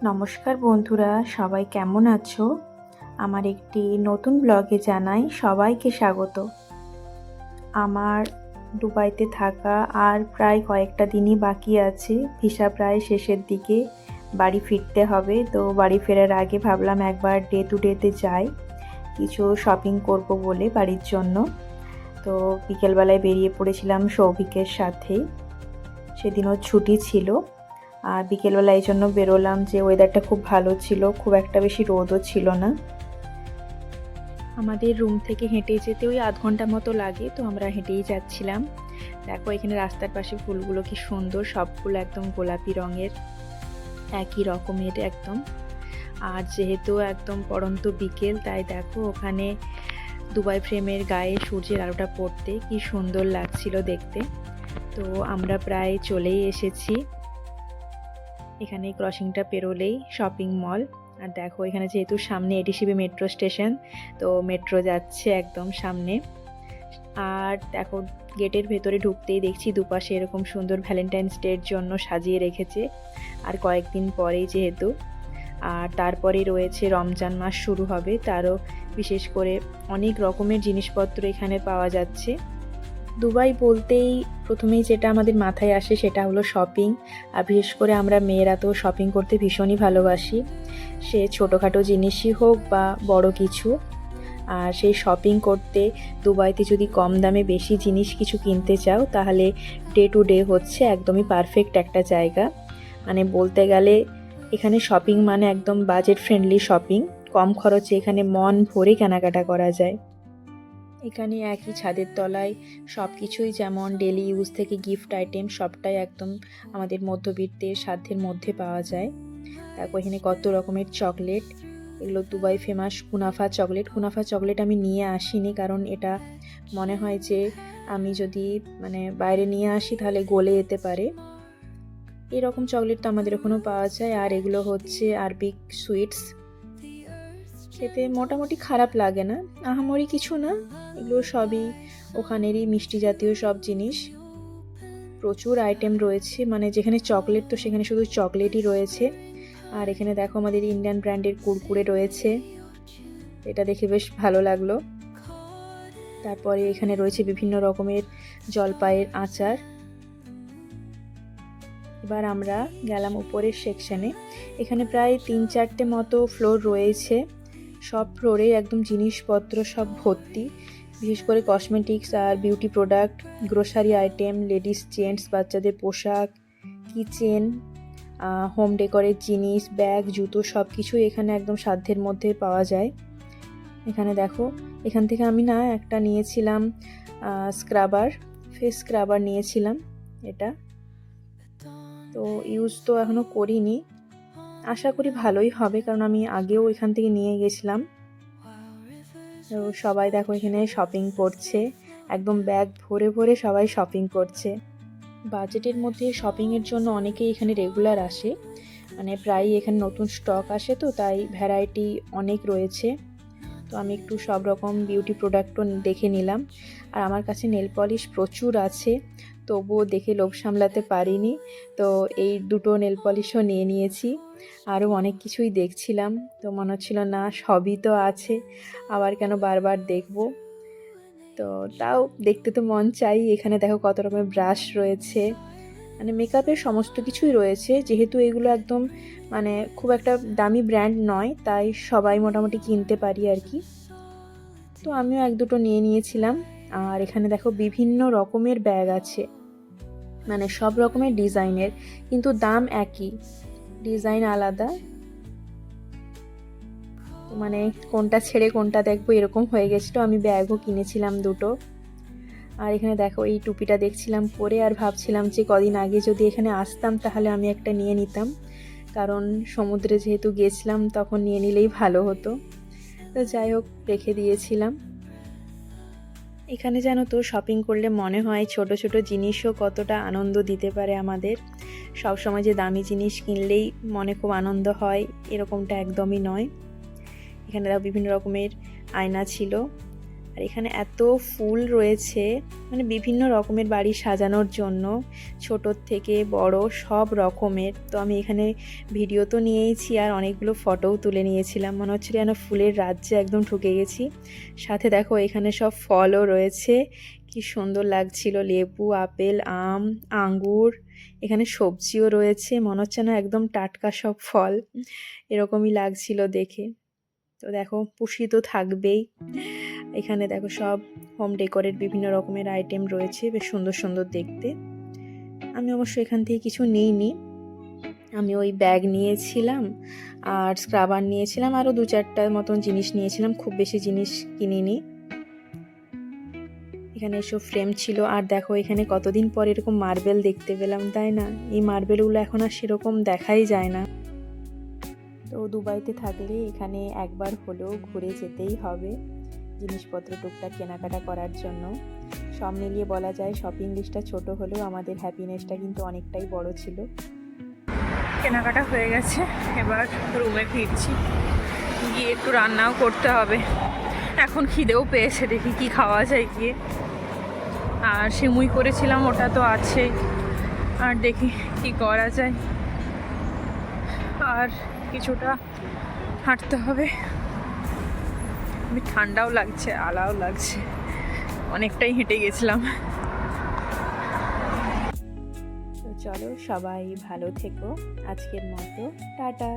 নমস্কার বন্ধুরা, সবাই কেমন আছো? আমার একটি নতুন ব্লগে জানাই সবাইকে স্বাগত। আমার দুবাইতে থাকা আর প্রায় কয়েকটা দিনই বাকি আছে। ভিসা প্রায় শেষের দিকে, বাড়ি ফিরতে হবে। তো বাড়ি ফেরার আগে ভাবলাম একবার ডে টু ডেতে যাই, কিছু শপিং করব বলে বাড়ির জন্য। তো বিকেলবেলায় বেরিয়ে পড়েছিলাম সৌভিকের সাথে, সেদিনও ছুটি ছিল। আর বিকেলবেলা এই জন্য বেরোলাম যে ওয়েদারটা খুব ভালো ছিল, খুব একটা বেশি রোদও ছিল না। আমাদের রুম থেকে হেঁটে যেতে ওই আধ ঘন্টা মতো লাগে, তো আমরা হেঁটেই যাচ্ছিলাম। দেখো এখানে রাস্তার পাশে ফুলগুলো কি সুন্দর, সবগুলো একদম গোলাপি রঙের, একই রকমের একদম। আর যেহেতু একদম পড়ন্ত বিকেল, তাই দেখো ওখানে দুবাই ফ্রেমের গায়ে সূর্যের আলোটা পড়তে কি সুন্দর লাগছিল দেখতে। তো আমরা প্রায় চলেই এসেছি। এখানে ক্রসিংটা পেরোলেই শপিং মল। আর দেখো এখানে যেহেতু সামনে এডিসিবি মেট্রো স্টেশন, তো মেট্রো যাচ্ছে একদম সামনে। আর দেখো গেটের ভেতরে ঢুকতেই দেখছি দুপাশে এরকম সুন্দর ভ্যালেন্টাইন্স ডের জন্য সাজিয়ে রেখেছে। আর কয়েকদিন পরেই যেহেতু, আর তারপরে রয়েছে রমজান মাস শুরু হবে, তারও বিশেষ করে অনেক রকমের জিনিসপত্র এখানে পাওয়া যাচ্ছে। দুবাই বলতেই প্রথমেই যেটা আমাদের মাথায় আসে সেটা হলো শপিং। আর বিশেষ করে আমরা মেয়েরা তো শপিং করতে ভীষণই ভালোবাসি, সে ছোটোখাটো জিনিসই হোক বা বড় কিছু। আর সেই শপিং করতে দুবাইতে যদি কম দামে বেশি জিনিস কিছু কিনতে চাও, তাহলে ডে টু ডে হচ্ছে একদমই পারফেক্ট একটা জায়গা। মানে বলতে গেলে এখানে শপিং মানে একদম বাজেট ফ্রেন্ডলি শপিং, কম খরচে এখানে মন ভরে কেনাকাটা করা যায়। এখানে একই ছাদের তলায় সব কিছুই, যেমন ডেলি ইউজ থেকে গিফট আইটেম, সবটাই একদম আমাদের মধ্যবিত্তের সাধ্যের মধ্যে পাওয়া যায়। তারপর এখানে কত রকমের চকলেট, এগুলো দুবাই ফেমাস কুনাফা চকলেট। কুনাফা চকলেট আমি নিয়ে আসিনি, কারণ এটা মনে হয় যে আমি যদি বাইরে নিয়ে আসি তাহলে গলে যেতে পারে। এরকম চকলেট তো আমাদের ওখানেও পাওয়া যায়। আর এগুলো হচ্ছে আরবিক সুইটস, খেতে মোটামুটি খারাপ লাগে না, আহামরি কিছু না। এগুলো সবই ওখানেরই মিষ্টি জাতীয় সব জিনিস। প্রচুর আইটেম রয়েছে, যেখানে চকলেট তো সেখানে শুধু চকলেটই রয়েছে। আর এখানে দেখো আমাদের ইন্ডিয়ান ব্র্যান্ডের কুরকুরে রয়েছে, এটা দেখে বেশ ভালো লাগলো। তারপরে এখানে রয়েছে বিভিন্ন রকমের জলপাইয়ের আচার। এবার আমরা গেলাম উপরের সেকশনে। এখানে প্রায় 3-4টে মতো ফ্লোর রয়েছে, সব ফ্লোরে একদম জিনিসপত্র সব ভর্তি, বিশেষ করে কসমেটিক্স আর beauty product, grocery item, ladies gents বাচ্চাদের পোশাক, কিচেন, হোম ডেকোরের জিনিস, ব্যাগ, জুতো, সব কিছুই এখানে একদম সাধ্যের মধ্যে পাওয়া যায়। এখানে দেখো, এখান থেকে আমি একটা নিয়েছিলাম স্ক্রাবার, ফেস স্ক্রাবার নিয়েছিলাম। এটা তো ইউজ তো এখনও করিনি, আশা করি ভালোই হবে, কারণ আমি আগেও এখান থেকে নিয়ে গেছিলাম। তো সবাই দেখো এখানে শপিং করছে, একদম ব্যাগ ভরে ভরে সবাই শপিং করছে। বাজেটের মধ্যে শপিংয়ের জন্য অনেকেই এখানে রেগুলার আসে, প্রায়ই এখানে নতুন স্টক আসে, তো তাই ভ্যারাইটি অনেক রয়েছে। তো আমি একটু সব রকম বিউটি প্রোডাক্টও দেখে নিলাম। আর আমার কাছে নেল পলিশ প্রচুর আছে, তবুও দেখে লোভ সামলাতে পারিনি, তো এই দুটো নেল পলিশও নিয়ে নিয়েছি। আরও অনেক কিছুই দেখছিলাম, তো মনে হচ্ছিল না সবই তো আছে, আবার কেন বারবার দেখব। তো তাও দেখতে তো মন চাই। এখানে দেখো কত রকমের ব্রাশ রয়েছে, মেকআপের সমস্ত কিছুই রয়েছে। যেহেতু এগুলো একদম খুব একটা দামি ব্র্যান্ড নয়, তাই সবাই মোটামুটি কিনতে পারি আর কি। তো আমিও 1-2টো নিয়ে নিয়েছিলাম। আর এখানে দেখো বিভিন্ন রকমের ব্যাগ আছে, সব রকমের ডিজাইনের, কিন্তু দাম একই, ডিজাইন আলাদা। কোনটা ছেড়ে কোনটা দেখবো এরকম হয়ে গেছিলো। আমি ব্যাগও কিনেছিলাম 2টো। আর এখানে দেখো এই টুপিটা দেখছিলাম পরে, আর ভাবছিলাম যে কদিন আগে যদি এখানে আসতাম তাহলে আমি একটা নিয়ে নিতাম, কারণ সমুদ্রে যেহেতু গেছিলাম তখন নিয়ে নিলেই ভালো হতো। তো যাই হোক, রেখে দিয়েছিলাম। এখানে জানো তো শপিং করলে মনে হয় ছোট ছোট জিনিসও কতটা আনন্দ দিতে পারে আমাদের। সব সময় যে দামি জিনিস কিনলেই মনে খুব আনন্দ হয় এরকমটা একদমই নয়। এখানে বিভিন্ন রকমের আয়না ছিল, আর এখানে এত ফুল রয়েছে, মানে বিভিন্ন রকমের বাড়ি সাজানোর জন্য, ছোটোর থেকে বড় সব রকমের। তো আমি এখানে ভিডিও তো নিয়েইছি আর অনেকগুলো ফটোও তুলে নিয়েছিলাম, মনে হচ্ছিল যেন ফুলের রাজ্যে একদম ঢুকে গেছি। সাথে দেখো এখানে সব ফলও রয়েছে, কি সুন্দর লাগছিল, লেবু, আপেল, আম, আঙ্গুর। এখানে সবজিও রয়েছে, মনে হচ্ছে না একদম টাটকা সব ফল, এরকমই লাগছিল দেখে। তো দেখো পুষি তো থাকবেই। এখানে দেখো সব হোম ডেকোরের বিভিন্ন রকমের আইটেম রয়েছে, বেশ সুন্দর সুন্দর দেখতে। আমি অবশ্য এখান থেকে কিছু নিইনি, আমি ওই ব্যাগ নিয়েছিলাম আর স্ক্রাবার নিয়েছিলাম, আরও 2-4টার মতন জিনিস নিয়েছিলাম, খুব বেশি জিনিস কিনিনি। এখানে এসব ফ্রেম ছিল। আর দেখো এখানে কতদিন পর এরকম মার্বেল দেখতে পেলাম, তাই না? এই মার্বেলগুলো এখন আর সেরকম দেখাই যায় না। তো দুবাইতে থাকলে এখানে একবার হলেও ঘুরে যেতেই হবে জিনিসপত্র টুকটাক কেনাকাটা করার জন্য। সব মিলিয়ে বলা যায় শপিং লিস্টটা ছোট হলেও আমাদের হ্যাপিনেসটা কিন্তু অনেকটাই বড় ছিল। কেনাকাটা হয়ে গেছে, এবার রুমে ফিরছি, গিয়ে একটু রান্নাও করতে হবে। এখন খিদেও পেয়েছে, দেখি কি খাওয়া যায় গিয়ে। আর সিমুই করেছিলাম, ওটা তো আছেই, আর দেখি কি করা যায়। আর কিছুটা হাঁটতে হবে, ঠান্ডাও লাগছে, আলাও লাগছে, অনেকটাই হেঁটে গেছিলাম। তো চলো সবাই ভালো থেকো, আজকের মতো টাটা।